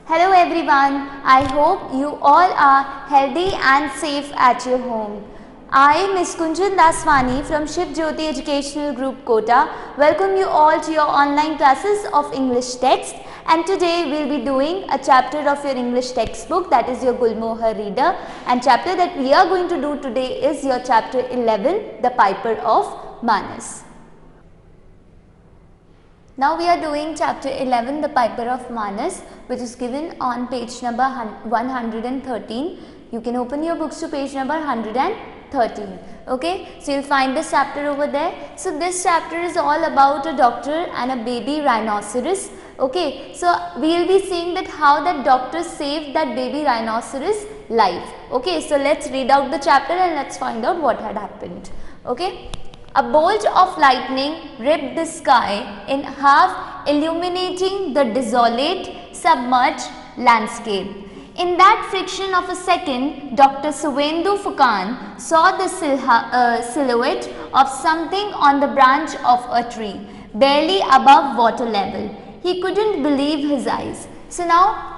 Hello everyone, I hope you all are healthy and safe at your home. I, Ms. Kunjan Daswani from Shiv Jyoti Educational Group Kota, welcome you all to your online classes of English text, and today we will be doing a chapter of your English textbook, that is your Gulmohar Reader, and chapter that we are going to do today is your chapter 11, The Piper of Manas. Now we are doing chapter 11, The Piper of Manas, which is given on page number 113. You can open your books to page number 113. Okay, so you'll find this chapter over there. So this chapter is all about a doctor and a baby rhinoceros. Okay, so we will be seeing that how that doctor saved that baby rhinoceros life. Okay, so let's read out the chapter and let's find out what had happened. Okay. A bolt of lightning ripped the sky in half, illuminating the desolate, submerged landscape. In that friction of a second, Dr. Suvendu Fukan saw the silhouette of something on the branch of a tree, barely above water level. He couldn't believe his eyes. So now,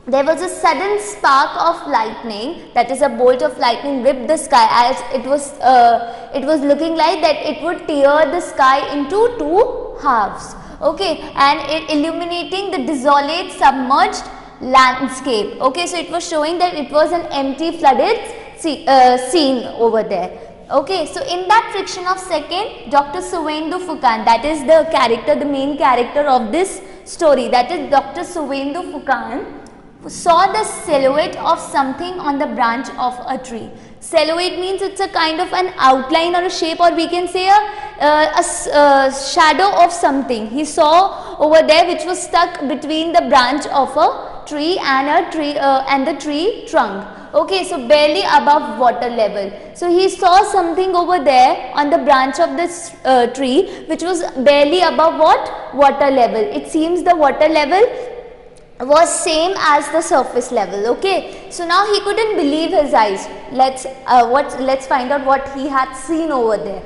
there was a sudden spark of lightning, that is a bolt of lightning ripped the sky, as it was looking like that it would tear the sky into two halves. Okay, and it illuminating the desolate submerged landscape. Okay, so it was showing that it was an empty flooded scene over there. Okay, so in that friction of second, Dr. Suvendu Fukan, that is the character, the main character of this story, that is Dr. Suvendu Fukan, saw the silhouette of something on the branch of a tree. Silhouette means it's a kind of an outline or a shape, or we can say a shadow of something. He saw over there which was stuck between the branch of a tree and the tree trunk. Okay, so barely above water level. So he saw something over there on the branch of this tree which was barely above what? Water level. It seems the water level was same as the surface level. Okay, so now he couldn't believe his eyes. Let's find out what he had seen over there.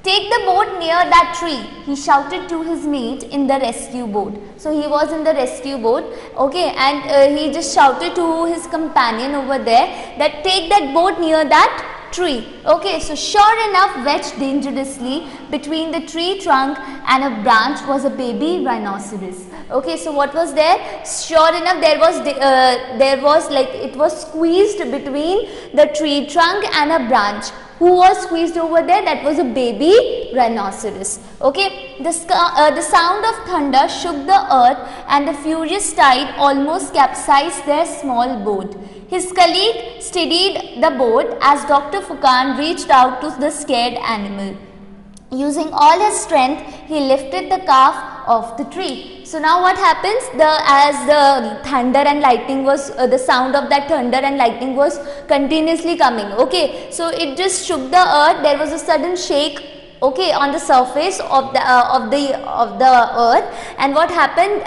Take the boat near that tree, he shouted to his mate in the rescue boat. So he was in the rescue boat, okay, and he just shouted to his companion over there that take that boat near that tree. Okay, so sure enough, wedged dangerously between the tree trunk and a branch was a baby rhinoceros. Okay, so what was there? Sure enough, there was like it was squeezed between the tree trunk and a branch. Who was squeezed over there? That was a baby rhinoceros. Okay, the sound of thunder shook the earth and the furious tide almost capsized their small boat. His colleague steadied the boat as Dr. Fukan reached out to the scared animal. Using all his strength, he lifted the calf off the tree. So now what happens? As the thunder and lightning was, the sound of that thunder and lightning was continuously coming. Okay, so it just shook the earth. There was a sudden shake. Okay, on the surface of the earth, and what happened?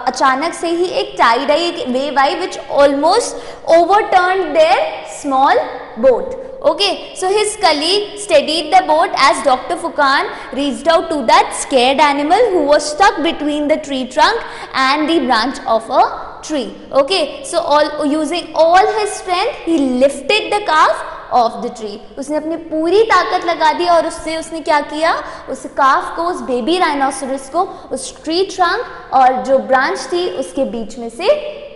अचानक से ही एक tide आई, एक wave I, which almost overturned their small boat. Okay, so his colleague steadied the boat as Dr. Fukan reached out to that scared animal who was stuck between the tree trunk and the branch of a tree. Okay, so using all his strength, he lifted the calf of the tree. उसने अपनी पूरी ताकत लगा दी और उसने क्या किया? उस काफ को, उस बेबी राइनोसरस को उस ट्री ट्रंक और जो ब्रांच थी उसके बीच में से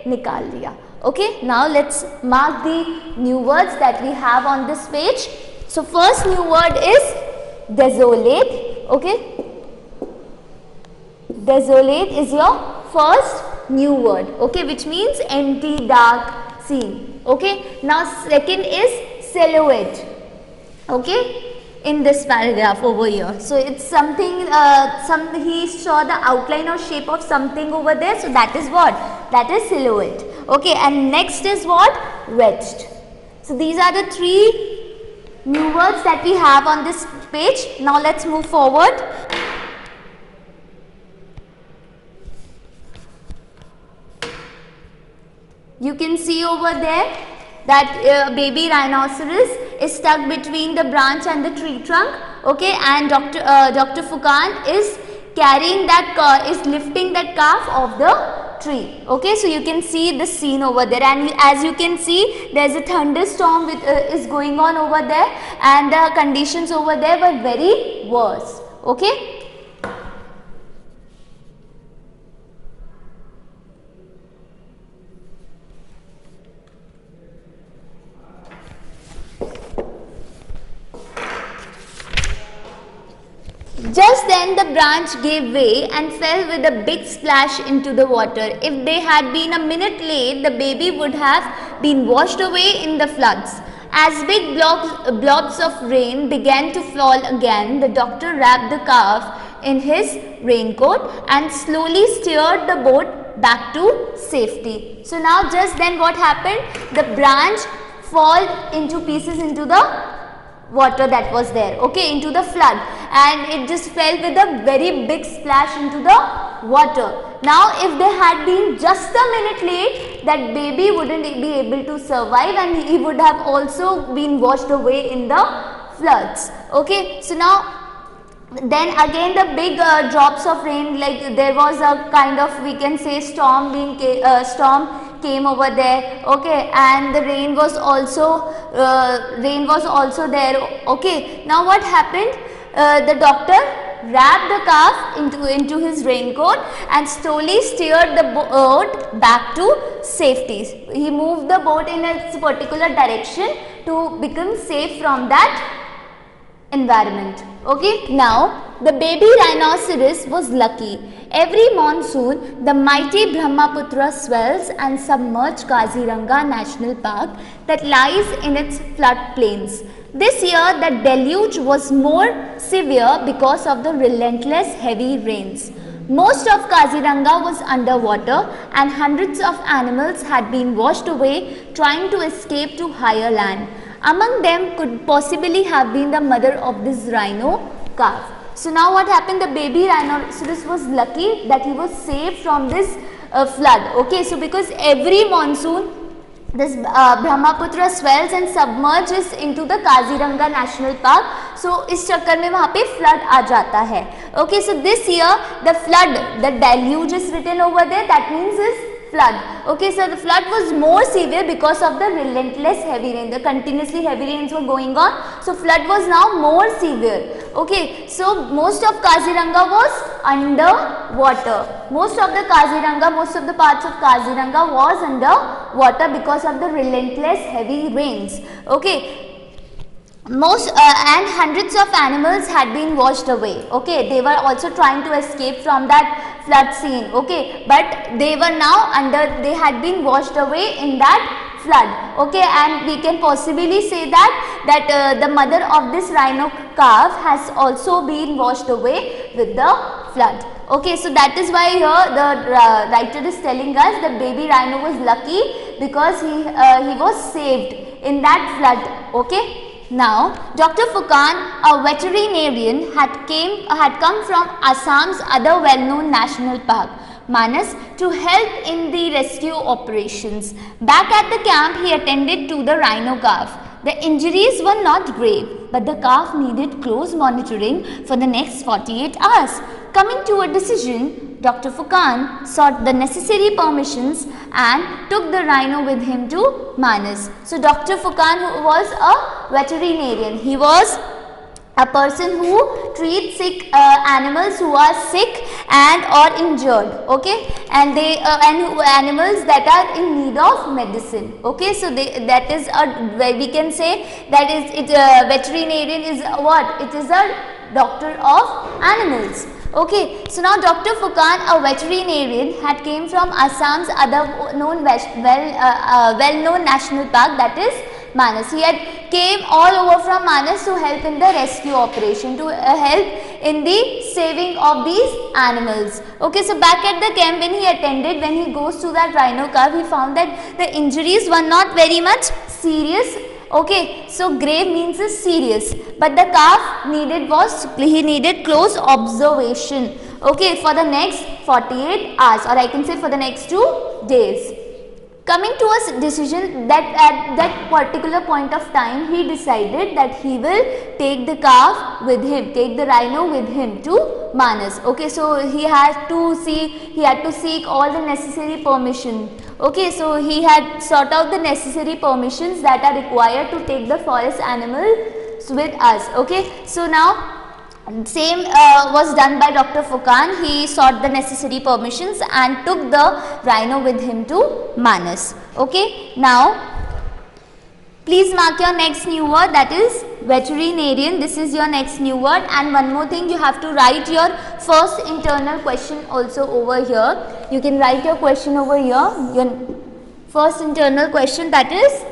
निकाल दिया. Okay, now let's mark the new words that we have on this page. So first new word is desolate. Okay, desolate is your first new word. Okay, which means empty, dark scene. Okay, now second is silhouette. Okay, in this paragraph over here, so it's something, he saw the outline or shape of something over there, so that is what? That is silhouette. Okay, and next is what? Wedged. So these are the three new words that we have on this page. Now let's move forward. You can see over there that baby rhinoceros is stuck between the branch and the tree trunk. Okay, and Dr. Fukan is carrying that, is lifting that calf of the tree. Okay, so you can see the scene over there, and as you can see, there's a thunderstorm is going on over there, and the conditions over there were very worse. Okay. Just then the branch gave way and fell with a big splash into the water. If they had been a minute late, the baby would have been washed away in the floods. As big blobs of rain began to fall again, the doctor wrapped the calf in his raincoat and slowly steered the boat back to safety. So now just then what happened? The branch fell into pieces into the water that was there, okay, into the flood, and it just fell with a very big splash into the water. Now if they had been just a minute late, that baby wouldn't be able to survive, and he would have also been washed away in the floods. Okay, so now then again the big drops of rain, like there was a kind of, we can say, storm came over there, okay, and the rain was also there. Okay, now what happened? The doctor wrapped the calf into his raincoat and slowly steered the boat back to safety. He moved the boat in a particular direction to become safe from that environment. Okay, now the baby rhinoceros was lucky. Every monsoon, the mighty Brahmaputra swells and submerges Kaziranga National Park that lies in its floodplains. This year, the deluge was more severe because of the relentless heavy rains. Most of Kaziranga was underwater, and hundreds of animals had been washed away trying to escape to higher land. Among them could possibly have been the mother of this rhino calf. So now what happened? The baby rhinoceros was lucky that he was saved from this flood. Okay, so because every monsoon this Brahmaputra swells and submerges into the Kaziranga National Park. So इस चक्कर में वहाँ पे flood आ जाता है. Okay, so this year the flood, the deluge is written over there. That means is flood. Okay, so the flood was more severe because of the relentless heavy rain. The continuously heavy rains were going on, so flood was now more severe. Okay, so most of Kaziranga was underwater. Most of the parts of Kaziranga was underwater because of the relentless heavy rains. Okay. And hundreds of animals had been washed away. Okay, they were also trying to escape from that flood scene. Okay, but they were now they had been washed away in that flood. Okay, and we can possibly say that the mother of this rhino calf has also been washed away with the flood. Okay, so that is why here the writer is telling us the baby rhino was lucky because he was saved in that flood. Okay. Now, Dr. Fukan, a veterinarian, had come from Assam's other well-known national park, Manas, to help in the rescue operations. Back at the camp, he attended to the rhino calf. The injuries were not grave, but the calf needed close monitoring for the next 48 hours. Coming to a decision, Dr. Fukan sought the necessary permissions and took the rhino with him to Manas. So, Dr. Fukan was a veterinarian. He was a person who treats sick animals who are sick and or injured, okay, and animals that are in need of medicine. Okay, so that is we can say that is veterinarian is what? It is a doctor of animals. Okay, so now Dr. Fukan, a veterinarian, had came from Assam's other known well-known national park, that is Manas. He had came all over from Manas to help in the rescue operation, to help in the saving of these animals. Okay, so back at the camp when he goes to that rhino calf, he found that the injuries were not very much serious. Okay, so grave means is serious, but the calf needed close observation. Okay, for the next 48 hours, or I can say for the next 2 days. Coming to a decision that at that particular point of time he decided that he will take the calf with him, take the rhino with him to Manas. Okay, so he had to seek all the necessary permission. Okay, so he had sought out the necessary permissions that are required to take the forest animals with us. Okay, so now same was done by Dr. Furqan. He sought the necessary permissions and took the rhino with him to Manas. Okay, now please mark your next new word, that is veterinarian. This is your next new word, and one more thing, you have to write your first internal question also over here. You can write your question over here, your first internal question, that is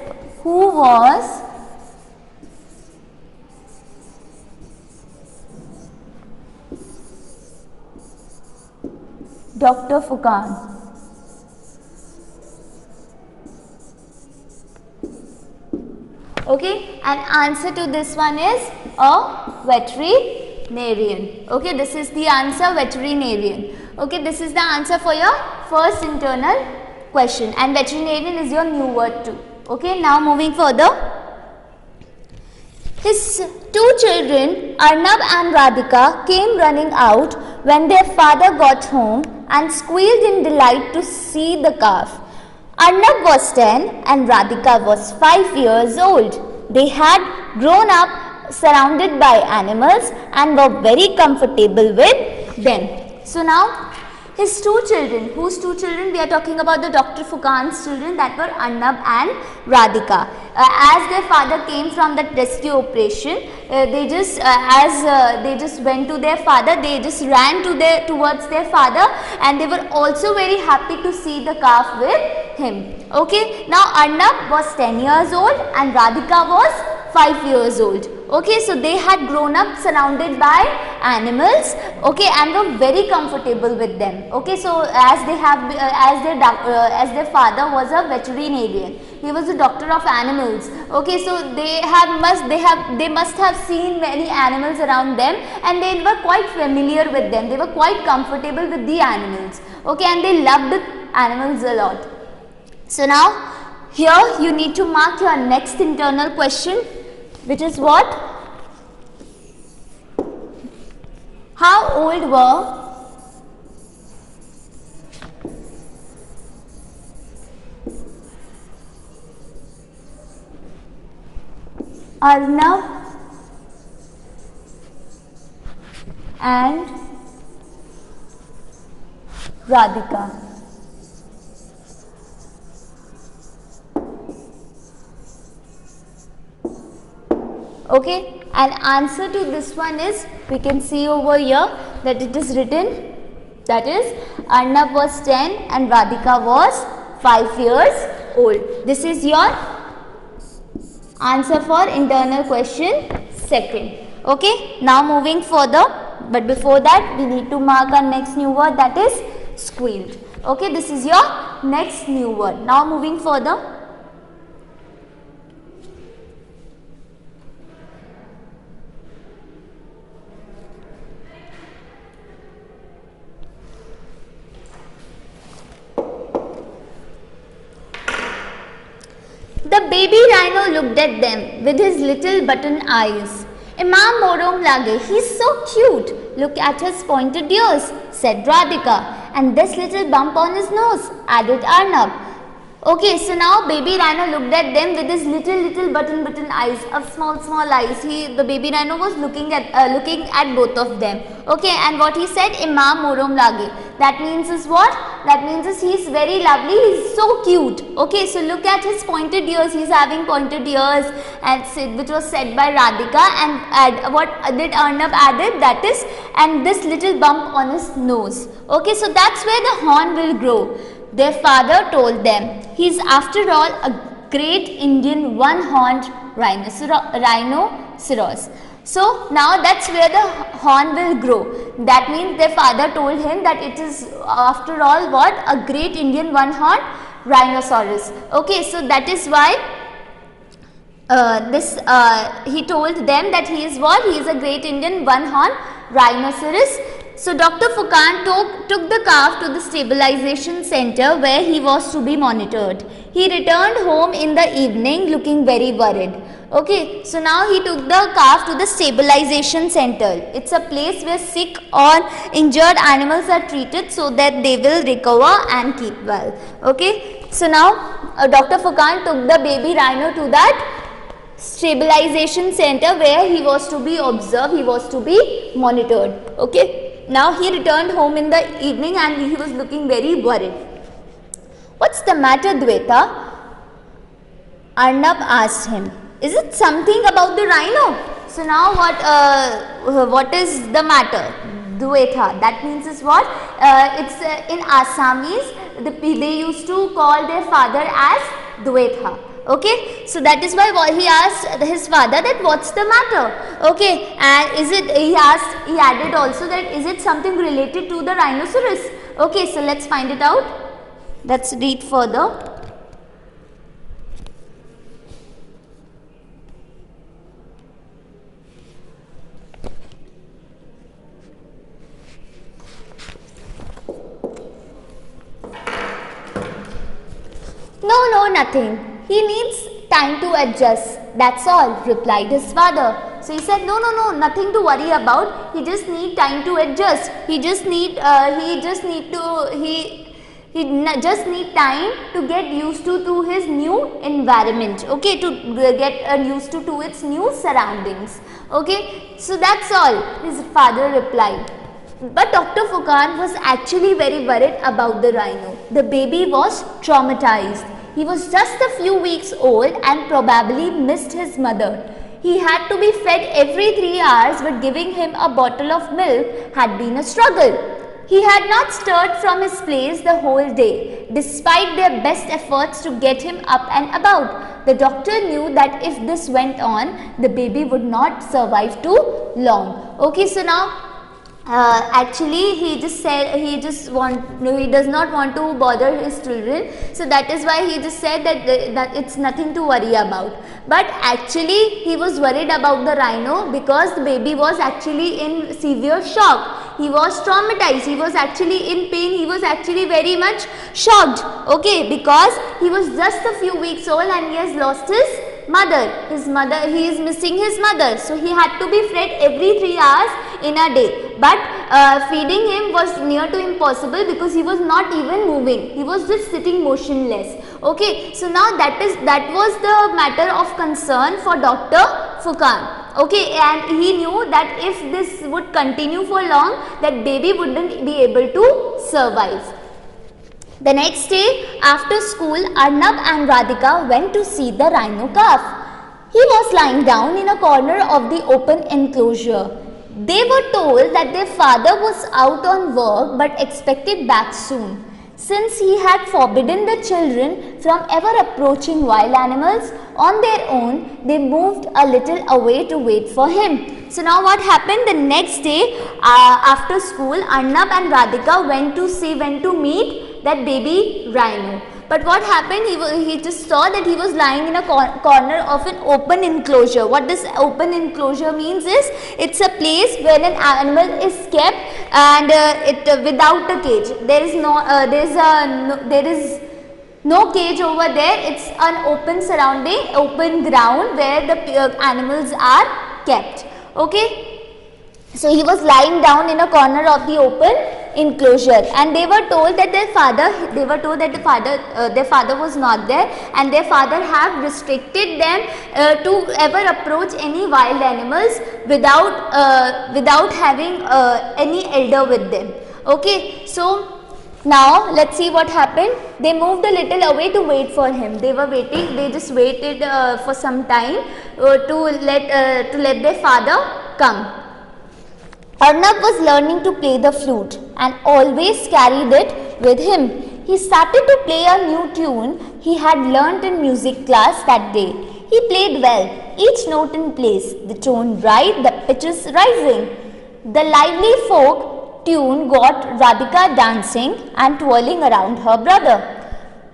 who was Dr. Furqan? Okay, and answer to this one is a veterinarian. Okay, this is the answer, veterinarian. Okay, this is the answer for your first internal question, and veterinarian is your new word too. Okay, now moving further. His two children, Arnab and Radhika, came running out when their father got home and squealed in delight to see the calf. Arnab was 10 and Radhika was 5 years old. They had grown up surrounded by animals and were very comfortable with them. So now his two children, whose two children? We are talking about the Dr. Furqan's children, that were Arnab and Radhika. As their father came from the rescue operation, they just went to their father, they just ran towards their father, and they were also very happy to see the calf with him. Okay, now Arnab was 10 years old and Radhika was 5 years old. Okay, so they had grown up surrounded by animals, okay, and were very comfortable with them. Okay, so as their father was a veterinarian, he was a doctor of animals. Okay, so they must have seen many animals around them, and they were quite familiar with them. They were quite comfortable with the animals. Okay, and they loved animals a lot. So now here you need to mark your next internal question, which is what? How old were Arnab and Radhika? Okay, and answer to this one is, we can see over here that it is written, that is Arnab was 10 and Radhika was 5 years old. This is your answer for internal question second. Okay, now moving further, but before that we need to mark our next new word, that is squealed. Okay, this is your next new word. Now moving further. The baby rhino looked at them with his little button eyes. Imam Morom Lage, he's so cute. Look at his pointed ears, said Radhika. And this little bump on his nose, added Arnab. Okay, so now baby rhino looked at them with his little button eyes, of small eyes. The baby rhino was looking at both of them. Okay, and what he said, Imam Morom Lage. That means is what? That means is he's very lovely, he's so cute. Okay, so look at his pointed ears, he's having pointed ears, and which was said by Radhika, and what did Arnab added? That is, and this little bump on his nose. Okay, so that's where the horn will grow. Their father told them, he's after all a great Indian one-horned rhinoceros. So now that's where the horn will grow. That means their father told him that it is after all what? A great Indian one-horned rhinoceros. Okay, so that is why he told them that he is what? He is a great Indian one-horned rhinoceros. So Dr. Furkan took the calf to the stabilization center where he was to be monitored. He returned home in the evening looking very worried. Okay, so now he took the calf to the stabilization center. It's a place where sick or injured animals are treated so that they will recover and keep well. Okay, so now Dr. Furkan took the baby rhino to that stabilization center where he was to be observed, he was to be monitored. Okay, now he returned home in the evening and he was looking very worried. What's the matter, Dweta? Arnab asked him. Is it something about the rhino? So now what is the matter? Dweta, that means is what? It's in Assamese, they used to call their father as Dweta. Okay, so that is why he asked his father that what's the matter. Okay, and he added also that is it something related to the rhinoceros. Okay, so let's find it out. Let's read further. No, nothing. He needs time to adjust. That's all, replied his father. So he said, no, nothing to worry about. He just need time to adjust. He just need time to get used to his new environment. Okay, to get used to its new surroundings. Okay, so that's all, his father replied. But Dr. Furkan was actually very worried about the rhino. The baby was traumatized. He was just a few weeks old and probably missed his mother. He had to be fed every 3 hours, but giving him a bottle of milk had been a struggle. He had not stirred from his place the whole day, despite their best efforts to get him up and about. The doctor knew that if this went on, the baby would not survive too long. Okay, so now actually he just said he does not want to bother his children, so that is why he just said that it's nothing to worry about. But actually he was worried about the rhino because the baby was actually in severe shock. He was traumatized, he was actually in pain, he was actually very much shocked. Okay, because he was just a few weeks old and he has lost his mother. He is missing his mother, so he had to be fed every 3 hours in a day. But feeding him was near to impossible because he was not even moving. He was just sitting motionless. Okay, so now that was the matter of concern for Dr. Furkan. Okay, and he knew that if this would continue for long, that baby wouldn't be able to survive. The next day after school, Arnab and Radhika went to see the rhino calf. He was lying down in a corner of the open enclosure. They were told that their father was out on work but expected back soon. Since he had forbidden the children from ever approaching wild animals on their own, they moved a little away to wait for him. So now what happened? The next day after school, Arnab and Radhika went to meet that baby rhino. But what happened? He just saw that he was lying in a corner of an open enclosure. What this open enclosure means is, it's a place where an animal is kept and without a cage. There is no cage over there. It's an open surrounding, open ground where the animals are kept. Okay. So he was lying down in a corner of the open enclosure, and they were told that their father was not there, and their father have restricted them to ever approach any wild animals without having any elder with them. Okay, so now let's see what happened. They moved a little away to wait for him. They were waiting. They just waited for some time to let their father come. Arnab was learning to play the flute and always carried it with him. He started to play a new tune he had learnt in music class that day. He played well, each note in place, the tone right, the pitches rising. The lively folk tune got Radhika dancing and twirling around her brother.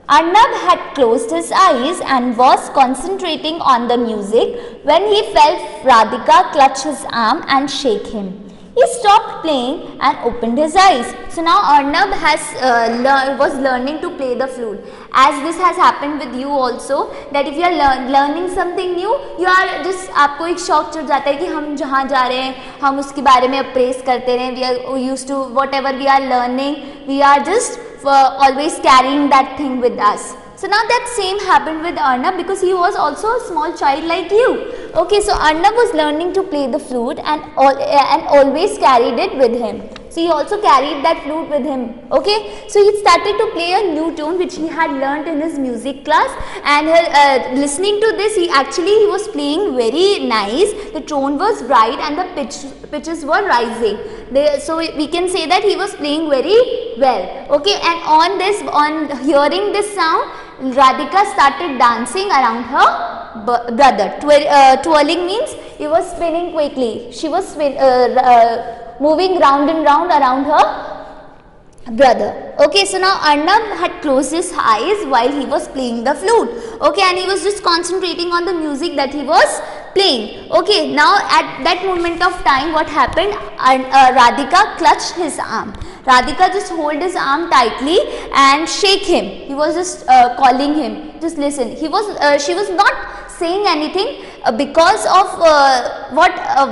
Arnab had closed his eyes and was concentrating on the music when he felt Radhika clutch his arm and shake him. He stopped playing and opened his eyes. So now Arnab was learning to play the flute. As this has happened with you also, that if you are learning something new, you are just आपको एक शौक चढ़ जाता है कि हम जहाँ जा रहे हैं हम उसके बारे में अप्रेस करते रहें. We are used to whatever we are learning, we are just always carrying that thing with us. So now that same happened with Arnab because he was also a small child like you. Okay, so Arnab was learning to play the flute and always carried it with him. So he also carried that flute with him. Okay, so he started to play a new tune which he had learnt in his music class, and listening to this, he was playing very nice. The tone was bright and the pitches were rising. So we can say that he was playing very well. Okay, and on hearing this sound, Radhika started dancing around her brother. Twirling means he was spinning quickly. She was moving round and round around her brother. Okay, so now Arnab had closed his eyes while he was playing the flute. Okay, and he was just concentrating on the music that he was playing. Okay, now at that moment of time, what happened? Radhika clutched his arm. Radhika just hold his arm tightly and shake him. He was just calling him. Just listen. She was not saying anything because of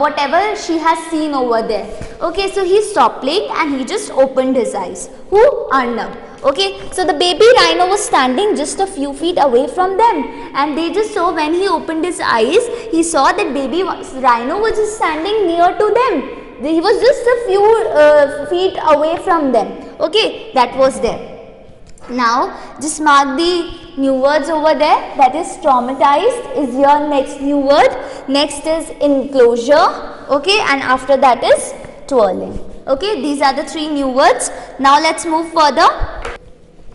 whatever she has seen over there. Okay, so he stopped playing and he just opened his eyes. Who? Arnab. Okay, so the baby rhino was standing just a few feet away from them, and they just saw when he opened his eyes, he saw that baby rhino was just standing near to them. He was just a few feet away from them. Okay, that was there. Now, just mark the new words over there. That is traumatized is your next new word. Next is enclosure. Okay, and after that is twirling. Okay, these are the three new words. Now, let's move further.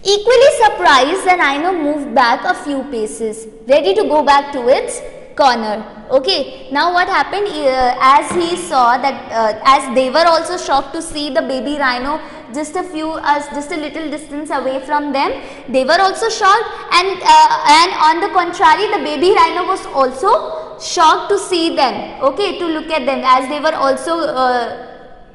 Equally surprised, the rhino moved back a few paces, ready to go back to its corner. Okay, now what happened, as he saw that as they were also shocked to see the baby rhino just a little distance away from them, they were also shocked, and on the contrary, the baby rhino was also shocked to see them. Okay, to look at them, as they were also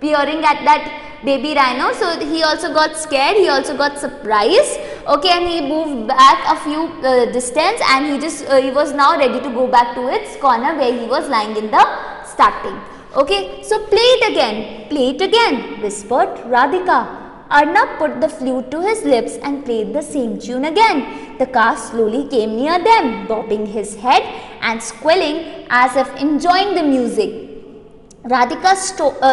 peering at that baby rhino. So he also got scared, he also got surprised. Okay, and he moved back a few distance, and he was now ready to go back to its corner where he was lying in the starting. Okay, so play it again, whispered Radhika. Arnab put the flute to his lips and played the same tune again. The calf slowly came near them, bobbing his head and squealing as if enjoying the music. Radhika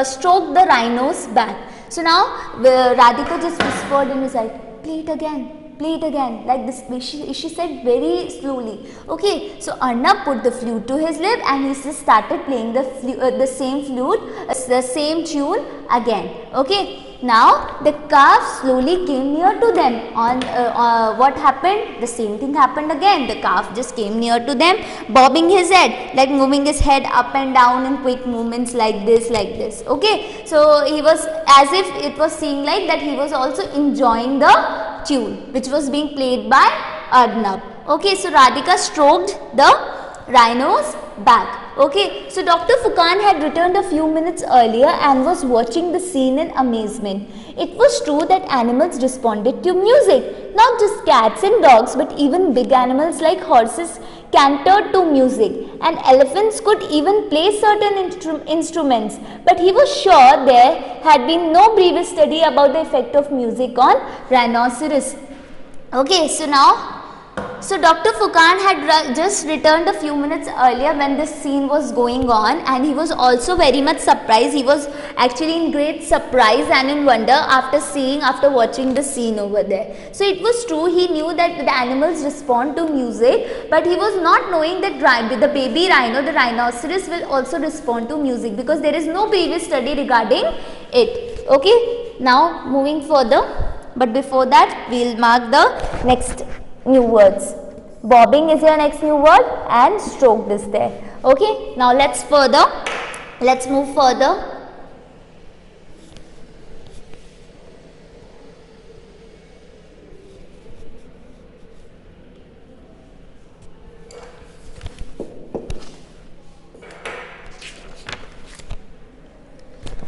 stroked the rhino's back. So now Radhika just whispered in his ear, play it again, like this. She said very slowly. Okay, so Arnab put the flute to his lip and he just started playing the same flute, the same tune again. Okay, now the calf slowly came near to them. What happened? The same thing happened again. The calf just came near to them, bobbing his head, like moving his head up and down in quick movements like this. Okay, so he was, as if it was seeing like that, he was also enjoying the tune which was being played by Arnab. Okay, so Radhika stroked the rhino's back. Okay, so Dr. Fukan had returned a few minutes earlier and was watching the scene in amazement. It was true that animals responded to music. Not just cats and dogs, but even big animals like horses cantered to music, and elephants could even play certain instruments. But he was sure there had been no previous study about the effect of music on rhinoceros. Okay, so now, Dr. Fukan had just returned a few minutes earlier when this scene was going on, and he was also very much surprised. He was actually in great surprise and in wonder after watching the scene over there. So it was true, he knew that the animals respond to music, but he was not knowing that the baby rhino, the rhinoceros, will also respond to music, because there is no previous study regarding it. Okay, now moving further, but before that we will mark the next new words. Bobbing is your next new word, and stroked is there. Okay, now let's move further.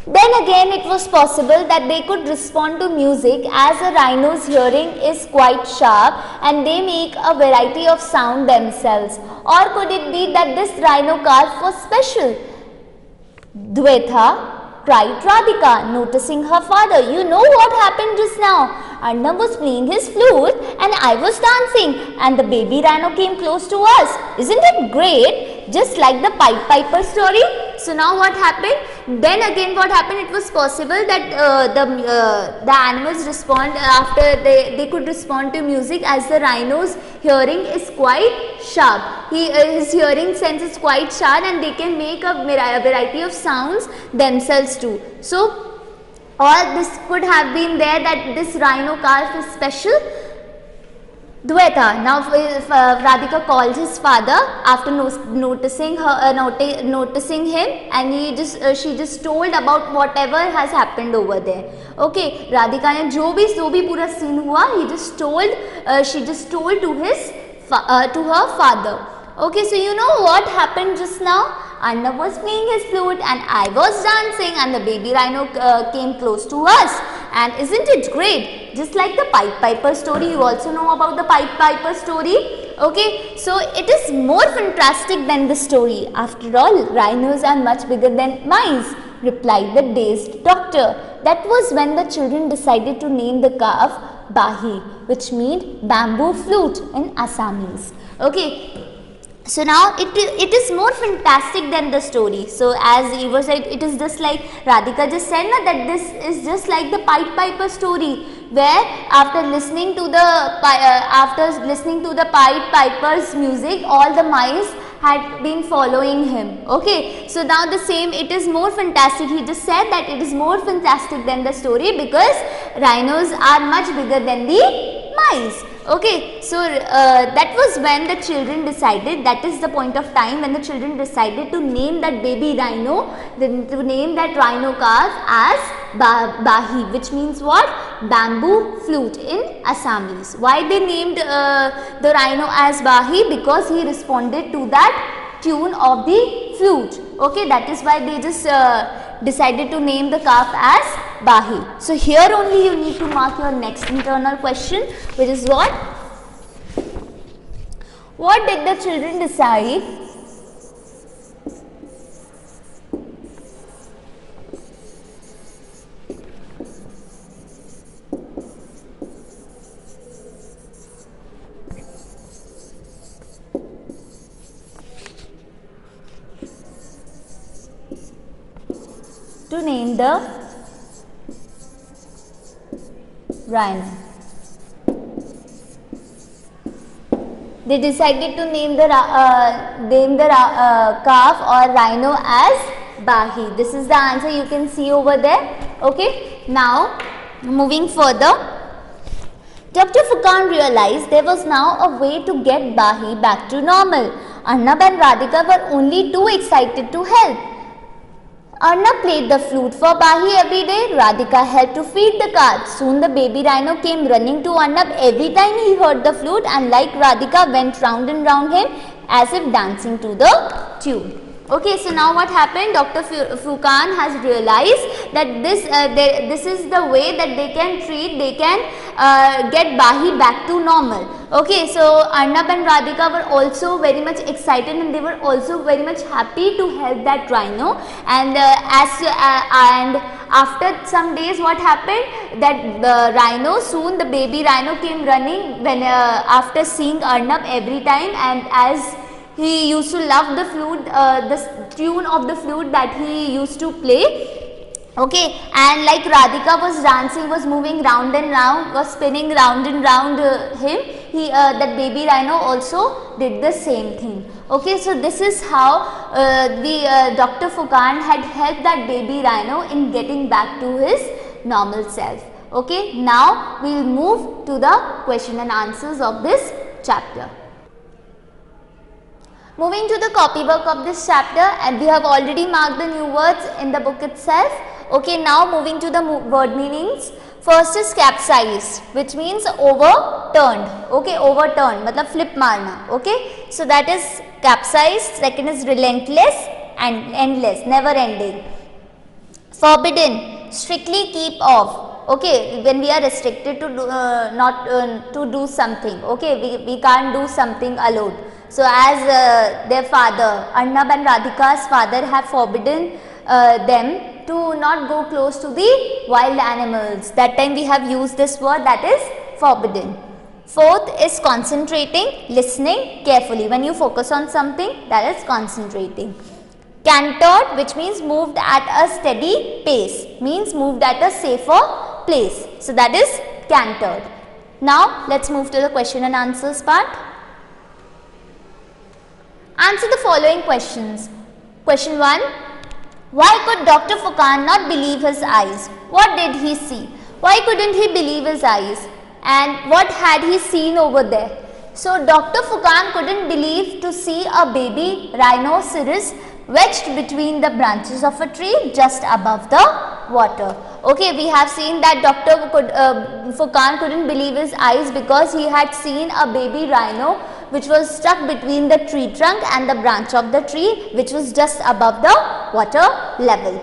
Then it was possible that they could respond to music, as a rhino's hearing is quite sharp and they make a variety of sound themselves? Or could it be that this rhino calf was special? Dwetha, cried Radhika, noticing her father. You know what happened just now? Arnab was playing his flute and I was dancing, and the baby rhino came close to us. Isn't it great? Just like the Pied Piper story. So now what happened? Then again what happened? It was possible that the animals respond after they could respond to music, as the rhino's hearing is quite sharp. His hearing sense is quite sharp and they can make a variety of sounds themselves too. So, or this could have been there that this rhino calf is special. Dwetha. Now Radhika called his father after noticing him, and she just told about whatever has happened over there. Okay, Radhika ने जो भी पूरा scene हुआ, she just told to her father. Okay, so you know what happened just now? Arnab was playing his flute and I was dancing, and the baby rhino came close to us. And isn't it great? Just like the Pied Piper story. You also know about the Pied Piper story. Okay, so it is more fantastic than the story. After all, rhinos are much bigger than mice, replied the dazed doctor. That was when the children decided to name the calf Bahi, which means bamboo flute in Assamese. Okay. So now it is more fantastic than the story. So as Eva said, it is just like Radhika just said that this is just like the Pied Piper story, where after listening to the Pied Piper's music, all the mice had been following him. Okay, so now the same, it is more fantastic. He just said that it is more fantastic than the story because rhinos are much bigger than the mice. Okay, so that was when the children decided, that is the point of time when the children decided to name that baby rhino, to name that rhino calf as Bahi, which means what? Bamboo flute in Assamese. Why they named the rhino as Bahi? Because he responded to that tune of the flute. Okay, that is why they just decided to name the calf as Bahi. So here only you need to mark your next internal question, which is what? What did the children decide to name the rhino? They decided to name the calf or rhino as Bahi. This is the answer you can see over there. Okay. Now moving further, Dr. Furqan realized there was now a way to get Bahi back to normal. Arnab and Radhika were only too excited to help. Arnab played the flute for Bahi every day. Radhika helped to feed the calf. Soon the baby rhino came running to Arnab every time he heard the flute, and like Radhika went round and round him as if dancing to the tune. Okay, so now what happened? Dr. Furqan has realized that this is the way that they can get Bahi back to normal. Okay, so Arnab and Radhika were also very much excited and they were also very much happy to help that rhino. And and after some days, what happened? That the rhino, soon the baby rhino came running when after seeing Arnab every time, and as he used to love the flute, the tune of the flute that he used to play. Okay, and like Radhika was dancing, was moving round and round, was spinning round and round him, that baby rhino also did the same thing. Okay, so this is how Dr. Furqan had helped that baby rhino in getting back to his normal self. Okay, now we will move to the question and answers of this chapter. Moving to the copywork of this chapter, and we have already marked the new words in the book itself. Okay, now moving to the word meanings. First is capsized, which means overturned. Okay, overturned, matlab flip marna. Okay, so that is capsized. Second is relentless and endless, never ending. Forbidden, strictly keep off. Okay, when we are restricted to do, not to do something, okay, we can't do something alone. So as their father, Arnab and Radhika's father, have forbidden them to not go close to the wild animals. That time we have used this word, that is forbidden. Fourth is concentrating, listening carefully. When you focus on something, that is concentrating. Cantered, which means moved at a steady pace, means moved at a safer place. So that is cantered. Now let's move to the question and answers part. Answer the following questions. Question 1. Why could Dr. Furqan not believe his eyes? What did he see? Why couldn't he believe his eyes? And what had he seen over there? So Dr. Furqan couldn't believe to see a baby rhinoceros wedged between the branches of a tree just above the water. Okay, we have seen that Dr. Furqan couldn't believe his eyes because he had seen a baby rhino which was stuck between the tree trunk and the branch of the tree, which was just above the water level.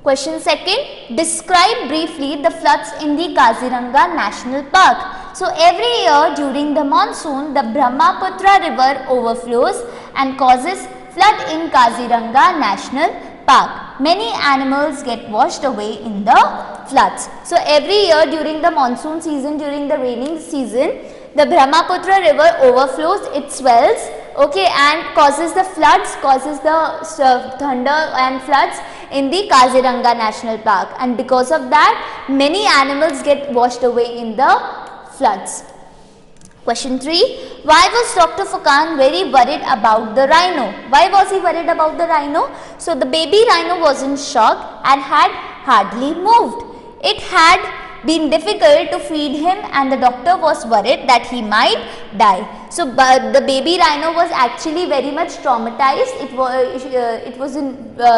Question 2. Describe briefly the floods in the Kaziranga National Park. So every year during the monsoon, the Brahmaputra river overflows and causes flood in Kaziranga National Park. Many animals get washed away in the floods. So every year during the monsoon season, during the raining season, the Brahmaputra river overflows, it swells, okay, and causes the floods, causes the thunder and floods in the Kaziranga National Park, and because of that many animals get washed away in the floods. Question 3. Why was Dr. Furqan very worried about the rhino? Why was he worried about the rhino? So the baby rhino was in shock and had hardly moved. It had been difficult to feed him and the doctor was worried that he might die. So the baby rhino was actually very much traumatized.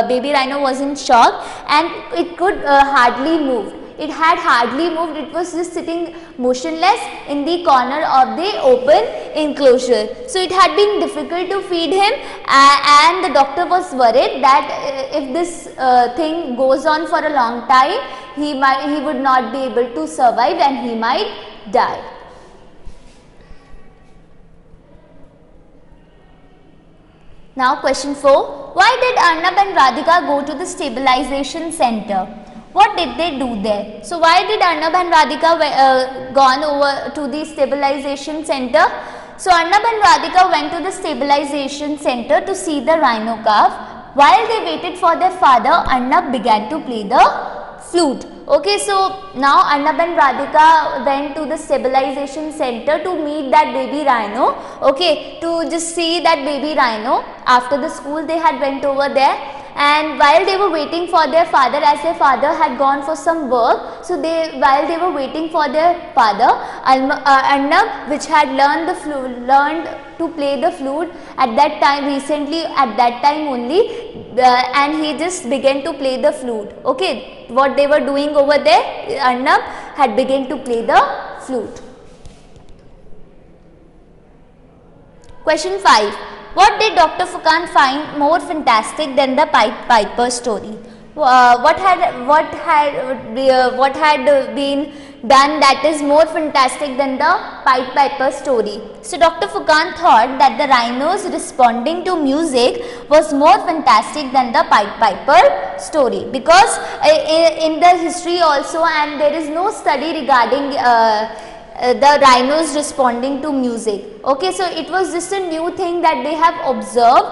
Baby rhino was in shock and it could hardly move. It had hardly moved. It was just sitting motionless in the corner of the open enclosure. So it had been difficult to feed him and the doctor was worried that if this thing goes on for a long time, he would not be able to survive and he might die. Now question 4. Why did Arnab and Radhika go to the stabilization center? What did they do there? So why did Arnab and Radhika gone over to the stabilization center? So Arnab and Radhika went to the stabilization center to see the rhino calf. While they waited for their father, Arnab began to play the flute. Okay, so now Arnab and Radhika went to the stabilization center to meet that baby rhino. Okay, to just see that baby rhino. After the school they had went over there. And while they were waiting for their father, as their father had gone for some work, so while they were waiting for their father, Arnab, which had learned to play the flute at that time, recently at that time only, and he just began to play the flute. Okay, what they were doing over there, Arnab had begun to play the flute. Question 5. What did Dr. Furqan find more fantastic than the Pied Piper story? What had been done that is more fantastic than the Pied Piper story? So Dr. Furqan thought that the rhinos responding to music was more fantastic than the Pied Piper story, because in the history also, and there is no study regarding the rhinos responding to music. Okay, so it was just a new thing that they have observed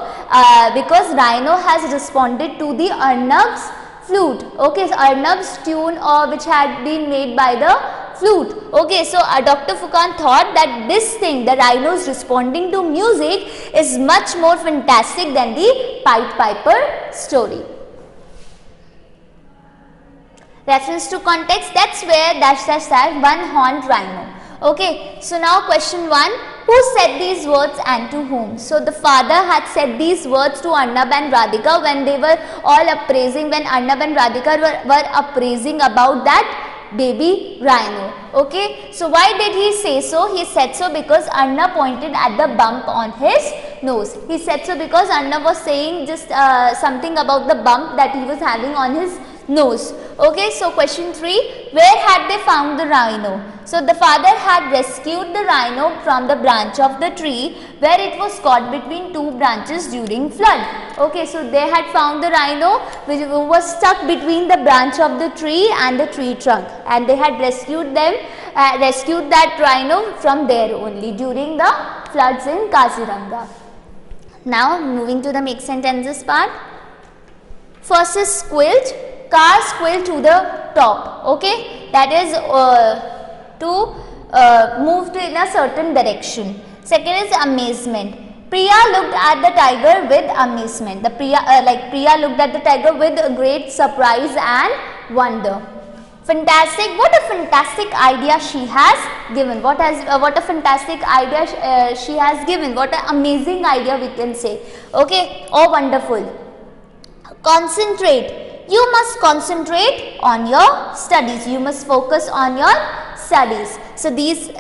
because rhino has responded to the Arnab's flute. Okay, so Arnab's tune which had been made by the flute. Okay, so Dr. Furqan thought that this thing, the rhinos responding to music, is much more fantastic than the Pied Piper story. Reference to context, that's where -- one-horned rhino. Okay, so now question 1. Who said these words and to whom? So the father had said these words to Arnab and Radhika when they were all appraising, when Arnab and Radhika were appraising about that baby rhino. Okay, so why did he say so? He said so because Arnab pointed at the bump on his nose. He said so because Arnab was saying just something about the bump that he was having on his nose. Okay, so question 3, where had they found the rhino? So the father had rescued the rhino from the branch of the tree where it was caught between two branches during flood. Okay, so they had found the rhino which was stuck between the branch of the tree and the tree trunk, and they had rescued that rhino from there only during the floods in Kaziranga. Now moving to the make sentences part. First is squilt. Car squilt to the top. Okay, that is to move in a certain direction. Second is amazement. Priya looked at the tiger with amazement. The Priya looked at the tiger with a great surprise and wonder. Fantastic! What a fantastic idea she has given. What a fantastic idea she has given. What an amazing idea we can say. Okay, or wonderful. Concentrate. You must concentrate on your studies. You must focus on your studies. So this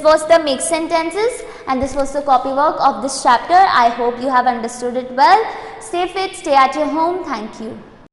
was the make sentences, and this was the copywork of this chapter. I hope you have understood it well. Stay fit, stay at your home. Thank you.